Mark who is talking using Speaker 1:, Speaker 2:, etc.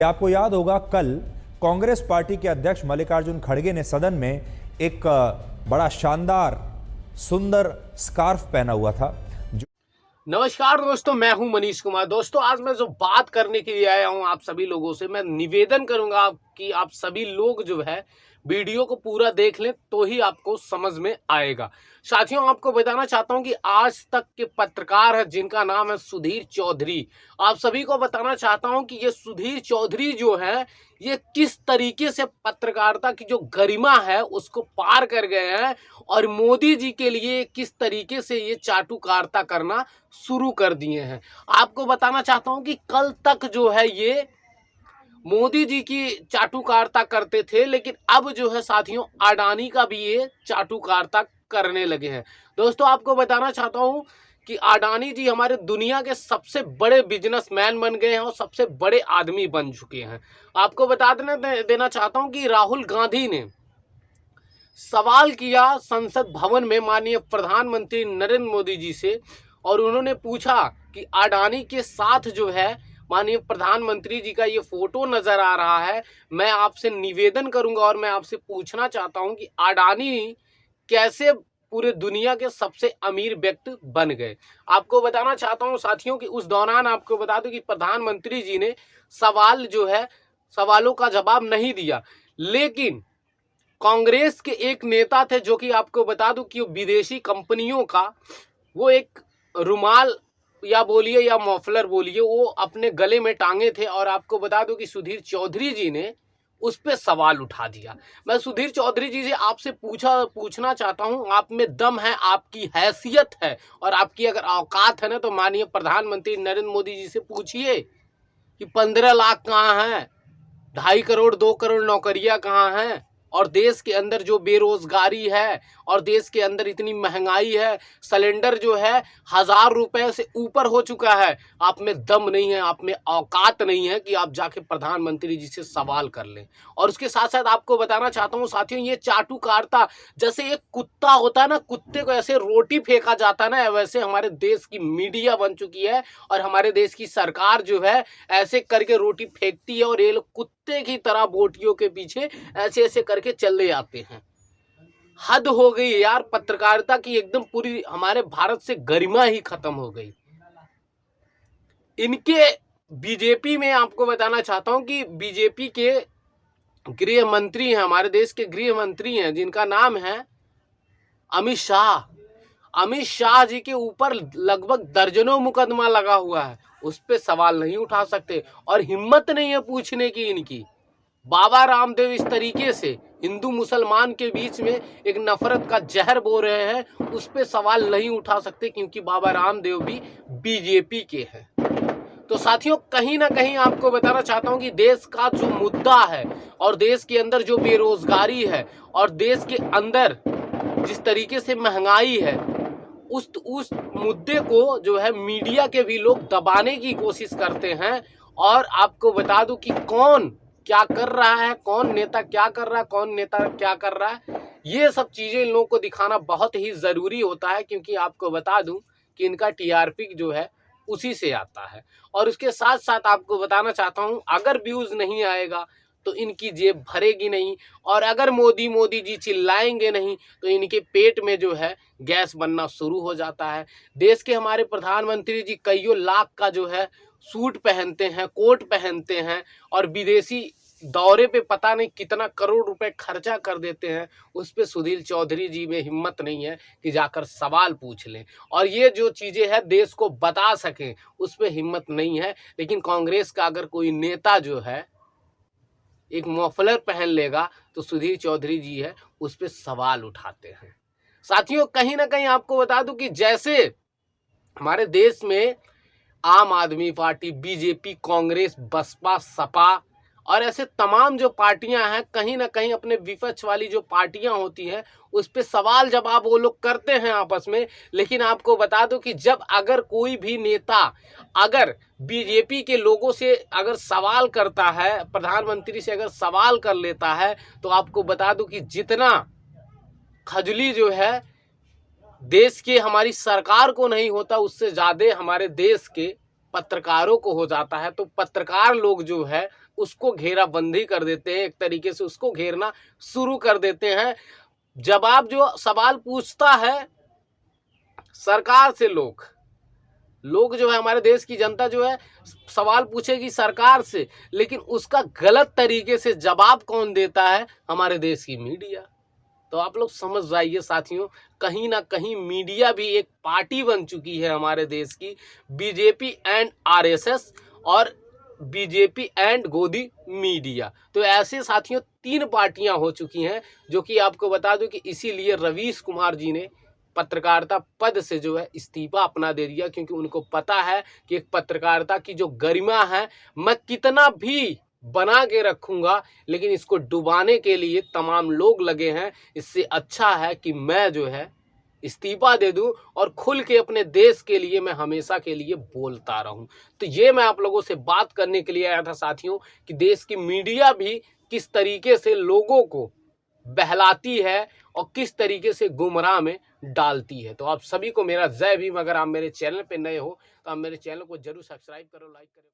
Speaker 1: आपको याद होगा कल कांग्रेस पार्टी के अध्यक्ष मल्लिकार्जुन खड़गे ने सदन में एक बड़ा शानदार सुंदर स्कार्फ पहना हुआ था।
Speaker 2: नमस्कार दोस्तों, मैं हूं मनीष कुमार। दोस्तों, आज मैं जो बात करने के लिए आया हूं आप सभी लोगों से, मैं निवेदन करूंगा कि आप सभी लोग जो है वीडियो को पूरा देख लें तो ही आपको समझ में आएगा। साथियों, आपको बताना चाहता हूं कि आज तक के पत्रकार हैं जिनका नाम है सुधीर चौधरी। आप सभी को बताना चाहता हूं कि ये सुधीर चौधरी जो है ये किस तरीके से पत्रकारिता की जो गरिमा है उसको पार कर गए हैं और मोदी जी के लिए किस तरीके से ये चाटुकारिता करना शुरू कर दिए हैं। आपको बताना चाहता हूं कि कल तक जो है ये मोदी जी की चाटुकारिता करते थे, लेकिन अब जो है साथियों अडानी का भी ये चाटुकारिता करने लगे हैं। दोस्तों, आपको बताना चाहता हूं कि अडानी जी हमारे दुनिया के सबसे बड़े बिजनेसमैन बन गए हैं और सबसे बड़े आदमी बन चुके हैं। आपको बता देना चाहता हूं कि राहुल गांधी ने सवाल किया संसद भवन में माननीय प्रधानमंत्री नरेंद्र मोदी जी से, और उन्होंने पूछा कि अडानी के साथ जो है माननीय प्रधानमंत्री जी का ये फोटो नजर आ रहा है। मैं आपसे निवेदन करूंगा और मैं आपसे पूछना चाहता हूं कि अडानी कैसे पूरे दुनिया के सबसे अमीर व्यक्ति बन गए। आपको बताना चाहता हूं साथियों कि उस दौरान आपको बता दूं कि प्रधानमंत्री जी ने सवालों का जवाब नहीं दिया, लेकिन कांग्रेस के एक नेता थे जो कि आपको बता दूं कि विदेशी कंपनियों का वो एक रुमाल या बोलिए या मफलर बोलिए वो अपने गले में टांगे थे, और आपको बता दूं कि सुधीर चौधरी जी ने उस पर सवाल उठा दिया। मैं सुधीर चौधरी जी से आपसे पूछना चाहता हूं, आप में दम है, आपकी हैसियत है और आपकी अगर औकात है ना, तो माननीय प्रधानमंत्री नरेंद्र मोदी जी से पूछिए कि 15 लाख कहाँ हैं, 2.5 करोड़ 2 करोड़ नौकरियां कहाँ हैं, और देश के अंदर जो बेरोजगारी है और देश के अंदर इतनी महंगाई है, सिलेंडर जो है 1000 रुपए से ऊपर हो चुका है। आप में दम नहीं है, आप में औकात नहीं है कि आप जाके प्रधानमंत्री जी से सवाल कर लें। और उसके साथ साथ आपको बताना चाहता हूं साथियों, ये चाटुकारिता जैसे एक कुत्ता होता है ना, कुत्ते को ऐसे रोटी फेंका जाता है ना, वैसे हमारे देश की मीडिया बन चुकी है और हमारे देश की सरकार जो है ऐसे करके रोटी फेंकती है और ये लोग कुत्ते की तरह बोटियों के पीछे ऐसे ऐसे करके चले आते हैं। हद हो गई यार, पत्रकारिता की एकदम पूरी हमारे भारत से गरिमा ही खत्म हो गई। इनके बीजेपी में आपको बताना चाहता हूं कि बीजेपी के गृह मंत्री हैं, हमारे देश के गृह मंत्री हैं जिनका नाम है अमित शाह। अमित शाह जी के ऊपर लगभग दर्जनों मुकदमा लगा हुआ है, उस पर सवाल नहीं उठा सकते और हिम्मत नहीं है पूछने की इनकी। बाबा रामदेव इस तरीके से हिंदू मुसलमान के बीच में एक नफरत का जहर बो रहे हैं, उस पर सवाल नहीं उठा सकते क्योंकि बाबा रामदेव भी बीजेपी के हैं। तो साथियों, कहीं ना कहीं आपको बताना चाहता हूं कि देश का जो मुद्दा है और देश के अंदर जो बेरोजगारी है और देश के अंदर जिस तरीके से महंगाई है, उस मुद्दे को जो है मीडिया के भी लोग दबाने की कोशिश करते हैं। और आपको बता दूं कि कौन क्या कर रहा है, कौन नेता क्या कर रहा है, कौन नेता क्या कर रहा है, ये सब चीजें इन लोगों को दिखाना बहुत ही जरूरी होता है, क्योंकि आपको बता दूं कि इनका टीआरपी जो है उसी से आता है। और उसके साथ साथ आपको बताना चाहता हूं, अगर व्यूज नहीं आएगा तो इनकी जेब भरेगी नहीं, और अगर मोदी जी चिल्लाएंगे नहीं तो इनके पेट में जो है गैस बनना शुरू हो जाता है। देश के हमारे प्रधानमंत्री जी कईयों लाख का जो है सूट पहनते हैं, कोट पहनते हैं और विदेशी दौरे पे पता नहीं कितना करोड़ रुपए खर्चा कर देते हैं, उस पे सुधीर चौधरी जी में हिम्मत नहीं है कि जाकर सवाल पूछ लें और ये जो चीज़ें हैं देश को बता सकें, उस पे हिम्मत नहीं है। लेकिन कांग्रेस का अगर कोई नेता जो है एक मफलर पहन लेगा तो सुधीर चौधरी जी है उस पर सवाल उठाते हैं। साथियों, कहीं ना कहीं आपको बता दूं कि जैसे हमारे देश में आम आदमी पार्टी, बीजेपी, कांग्रेस, बसपा, सपा और ऐसे तमाम जो पार्टियां हैं, कहीं ना कहीं अपने विपक्ष वाली जो पार्टियां होती हैं उस पे सवाल जवाब वो लोग करते हैं आपस में। लेकिन आपको बता दो कि जब अगर कोई भी नेता अगर बीजेपी के लोगों से अगर सवाल करता है, प्रधानमंत्री से अगर सवाल कर लेता है, तो आपको बता दूं कि जितना खजली जो है देश के हमारी सरकार को नहीं होता, उससे ज़्यादा हमारे देश के पत्रकारों को हो जाता है। तो पत्रकार लोग जो है उसको घेराबंदी कर देते हैं, एक तरीके से उसको घेरना शुरू कर देते हैं। जवाब जो सवाल पूछता है सरकार से, लोग जो है, हमारे देश की जनता जो है सवाल पूछेगी सरकार से, लेकिन उसका गलत तरीके से जवाब कौन देता है? हमारे देश की मीडिया। तो आप लोग समझ जाइए साथियों, कहीं ना कहीं मीडिया भी एक पार्टी बन चुकी है हमारे देश की, बीजेपी एंड आरएसएस और बीजेपी एंड गोदी मीडिया। तो ऐसे साथियों 3 पार्टियां हो चुकी हैं, जो कि आपको बता दूं कि इसीलिए रवीश कुमार जी ने पत्रकारिता पद से जो है इस्तीफा अपना दे दिया, क्योंकि उनको पता है कि एक पत्रकारिता की जो गरिमा है, मैं कितना भी बना के रखूंगा लेकिन इसको डुबाने के लिए तमाम लोग लगे हैं। इससे अच्छा है कि मैं जो है इस्तीफा दे दूं और खुल के अपने देश के लिए मैं हमेशा के लिए बोलता रहूं। तो ये मैं आप लोगों से बात करने के लिए आया था साथियों कि देश की मीडिया भी किस तरीके से लोगों को बहलाती है और किस तरीके से गुमराह में डालती है। तो आप सभी को मेरा जय भीम। अगर आप मेरे चैनल पे नए हो तो आप मेरे चैनल को जरूर सब्सक्राइब करो, लाइक करो।